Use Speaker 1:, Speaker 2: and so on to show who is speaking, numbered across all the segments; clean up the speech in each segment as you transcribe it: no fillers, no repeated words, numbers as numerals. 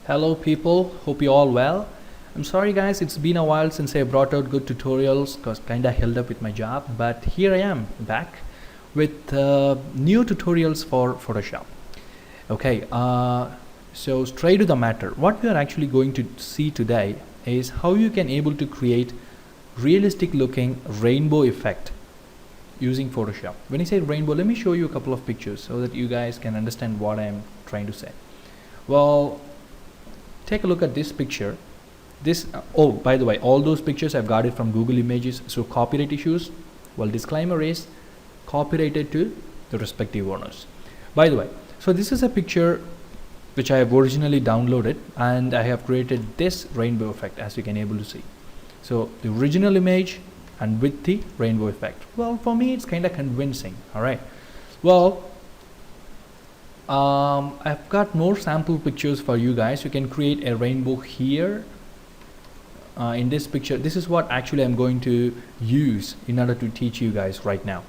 Speaker 1: Hello people, hope you all well. I'm sorry guys, it's been a while since I brought out good tutorials because kinda held up with my job, but here I am back with new tutorials for Photoshop. Okay, so straight to the matter. What we are actually going to see today is how you can able to create realistic looking rainbow effect using Photoshop. When I say rainbow, let me show you a couple of pictures so that you guys can understand what I am trying to say. Well, take a look at this picture. This oh, by the way, all those pictures I've got it from Google Images, so copyright issues, well, disclaimer is copyrighted to the respective owners. By the way, so this is a picture which I have originally downloaded, and I have created this rainbow effect, as you can able to see. So the original image and with the rainbow effect, well, for me it's kind of convincing. All right, well, I've got more sample pictures for you guys. You can create a rainbow here. In this picture, this is what actually I'm going to use in order to teach you guys right now.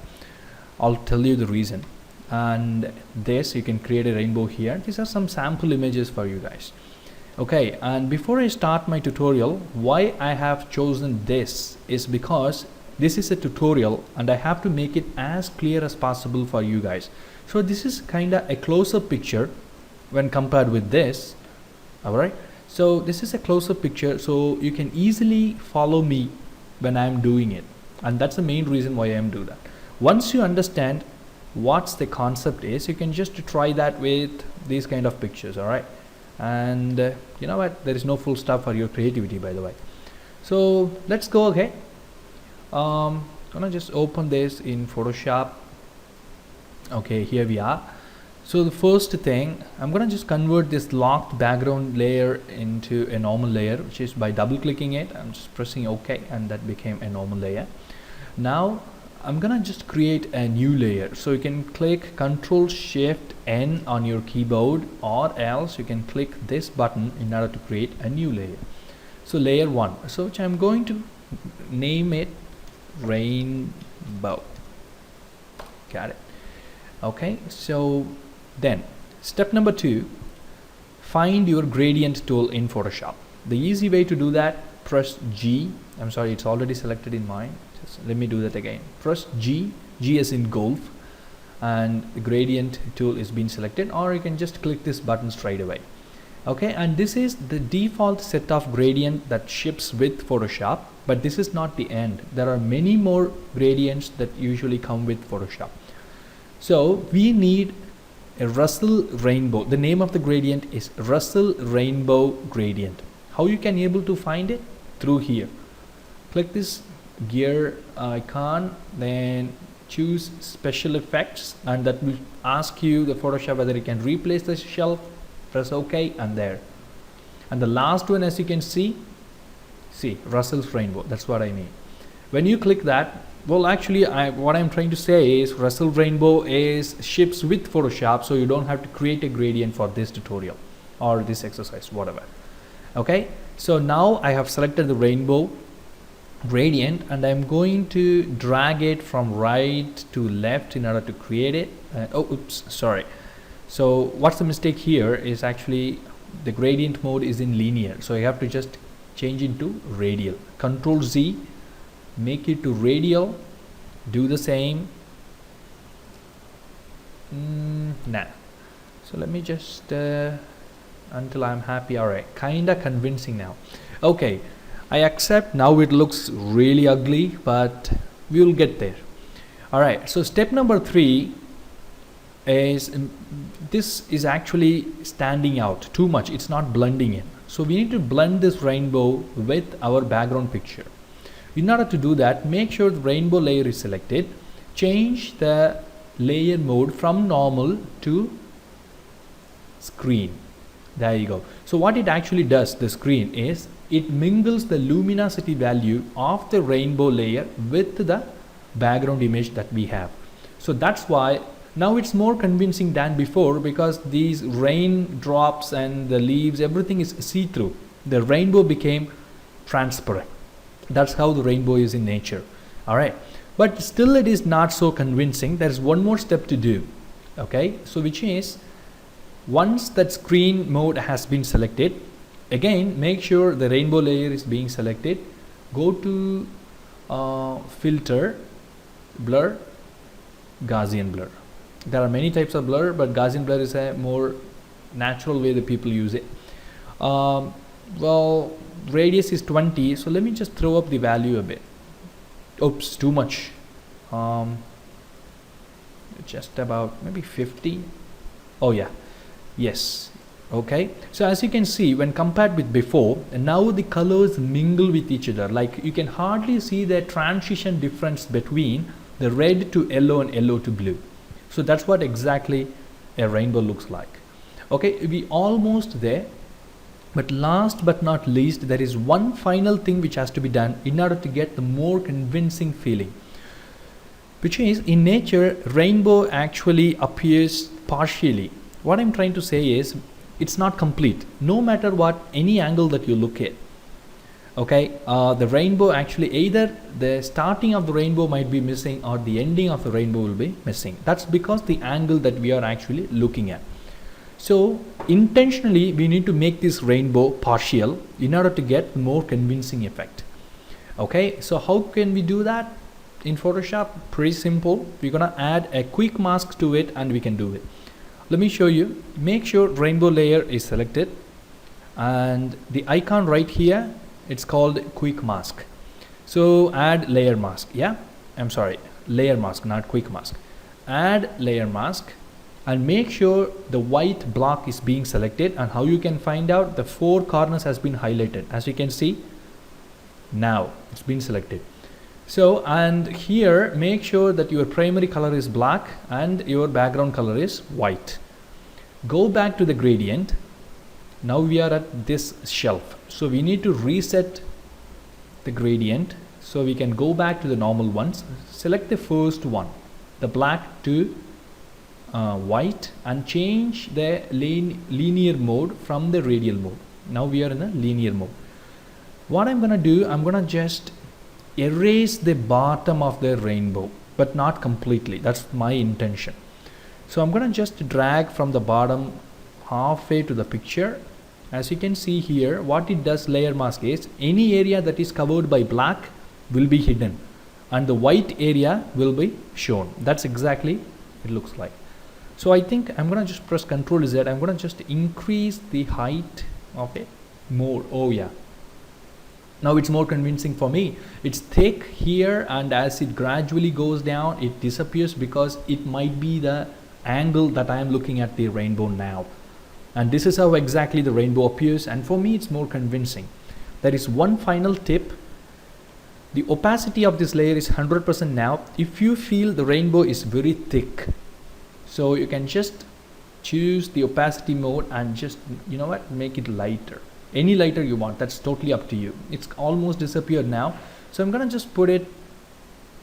Speaker 1: I'll tell you the reason. And this, you can create a rainbow here. These are some sample images for you guys. Okay, and before I start my tutorial, why I have chosen this is because this is a tutorial and I have to make it as clear as possible for you guys. So this is kind of a close-up picture when compared with this. All right, so this is a close-up picture, so you can easily follow me when I'm doing it, and that's the main reason why I'm doing that. Once you understand what's the concept is, you can just try that with these kind of pictures. All right, and you know what, there is no full stop for your creativity, by the way. So let's go. Okay, gonna just open this in Photoshop. Okay, here we are. So the first thing, I'm gonna just convert this locked background layer into a normal layer, which is by double clicking it. I'm just pressing OK, and that became a normal layer. Now I'm gonna just create a new layer, so you can click Ctrl Shift N on your keyboard, or else you can click this button in order to create a new layer. So layer 1, so which I'm going to name it Rainbow. Got it. Okay, so then step number 2, find your gradient tool in Photoshop. The easy way to do that, press G. I'm sorry, it's already selected in mine. Just let me do that again. Press G, G as in golf, and the gradient tool is being selected, or you can just click this button straight away. Okay, and this is the default set of gradient that ships with Photoshop, but this is not the end. There are many more gradients that usually come with Photoshop. So we need a Russell Rainbow. The name of the gradient is Russell Rainbow Gradient. How you can able to find it? Through here. Click this gear icon, then choose special effects, and that will ask you the Photoshop whether you can replace the shelf. Press OK, and there. And the last one, as you can see Russell's Rainbow. That's what I mean. When you click that, well, actually what I'm trying to say is Russell Rainbow is ships with Photoshop, so you don't have to create a gradient for this tutorial or this exercise, whatever. Okay, so now I have selected the rainbow gradient, and I'm going to drag it from right to left in order to create it. Oh, oops, sorry. So what's the mistake here is actually the gradient mode is in linear, so you have to just change it to radial. Control Z, make it to radial. Do the same. Nah, so let me just until I'm happy. All right, kinda convincing now. Okay, I accept. Now it looks really ugly, but we will get there. All right, so step number 3 is this is actually standing out too much. It's not blending in, so we need to blend this rainbow with our background picture. In order to do that, make sure the rainbow layer is selected. Change the layer mode from normal to screen. There you go. So what it actually does, the screen, is it mingles the luminosity value of the rainbow layer with the background image that we have. So that's why now it's more convincing than before, because these raindrops and the leaves, everything is see-through. The rainbow became transparent. That's how the rainbow is in nature. All right, but still it is not so convincing. There's one more step to do. Okay, so which is Once that screen mode has been selected, again make sure the rainbow layer is being selected. Go to filter, blur, Gaussian blur. There are many types of blur, but Gaussian blur is a more natural way that people use it. Well, radius is 20, so let me just throw up the value a bit. Oops, too much. Just about maybe 50. Oh yeah, yes. Okay, so as you can see, when compared with before, and now the colors mingle with each other. Like you can hardly see the transition difference between the red to yellow and yellow to blue. So that's what exactly a rainbow looks like. Okay, we almost there, but last but not least, there is one final thing which has to be done in order to get the more convincing feeling, which is in nature rainbow actually appears partially. What I'm trying to say is it's not complete, no matter what, any angle that you look at. Okay, the rainbow actually, either the starting of the rainbow might be missing or the ending of the rainbow will be missing. That's because the angle that we are actually looking at. So intentionally we need to make this rainbow partial in order to get more convincing effect. Okay, so how can we do that in Photoshop? Pretty simple. We're gonna add a quick mask to it and we can do it. Let me show you. Make sure rainbow layer is selected and the icon right here, it's called quick mask. So add layer mask. Yeah, I'm sorry, layer mask, not quick mask. Add layer mask and make sure the white block is being selected. And how you can find out, the 4 corners has been highlighted. As you can see, now it's been selected. So, and here make sure that your primary color is black and your background color is white. Go back to the gradient. Now we are at this shelf, so we need to reset the gradient so we can go back to the normal ones. Select the first one, the black to white, and change the linear mode from the radial mode. Now we are in a linear mode. What I'm gonna do, I'm gonna just erase the bottom of the rainbow, but not completely. That's my intention. So I'm gonna just drag from the bottom halfway to the picture. As you can see here, what it does, layer mask, is any area that is covered by black will be hidden and the white area will be shown. That's exactly it looks like. So I think I'm gonna just press Ctrl Z. I'm gonna just increase the height of it more. Oh yeah, now it's more convincing for me. It's thick here, and as it gradually goes down, it disappears because it might be the angle that I am looking at the rainbow now. And this is how exactly the rainbow appears, and for me it's more convincing. There is one final tip. The opacity of this layer is 100% now. If you feel the rainbow is very thick, so you can just choose the opacity mode and just, you know what, make it lighter. Any lighter you want, that's totally up to you. It's almost disappeared now, so I'm gonna just put it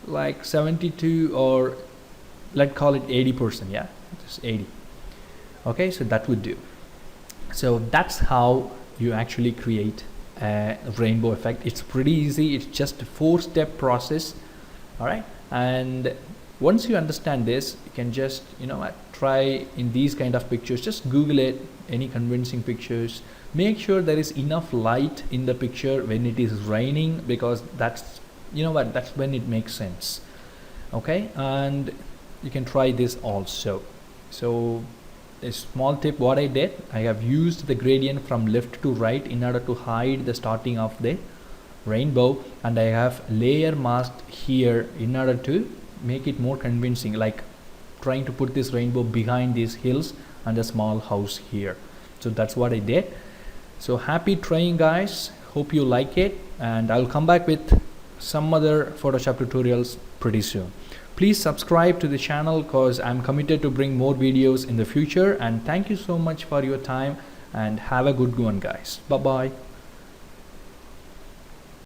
Speaker 1: like 72, or let's call it 80%. Yeah, just 80. Okay, so that would do. So that's how you actually create a rainbow effect. It's pretty easy. It's just a 4-step process. All right, and once you understand this, you can just, you know what, try in these kind of pictures. Just Google it, any convincing pictures. Make sure there is enough light in the picture when it is raining, because that's, you know what, that's when it makes sense. Okay, and you can try this also. So a small tip, what I did, I have used the gradient from left to right in order to hide the starting of the rainbow, and I have layer masked here in order to make it more convincing, like trying to put this rainbow behind these hills and a small house here. So that's what I did. So happy trying, guys. Hope you like it, and I'll come back with some other Photoshop tutorials pretty soon. Please subscribe to the channel, because I'm committed to bring more videos in the future. And thank you so much for your time, and have a good one, guys. Bye bye.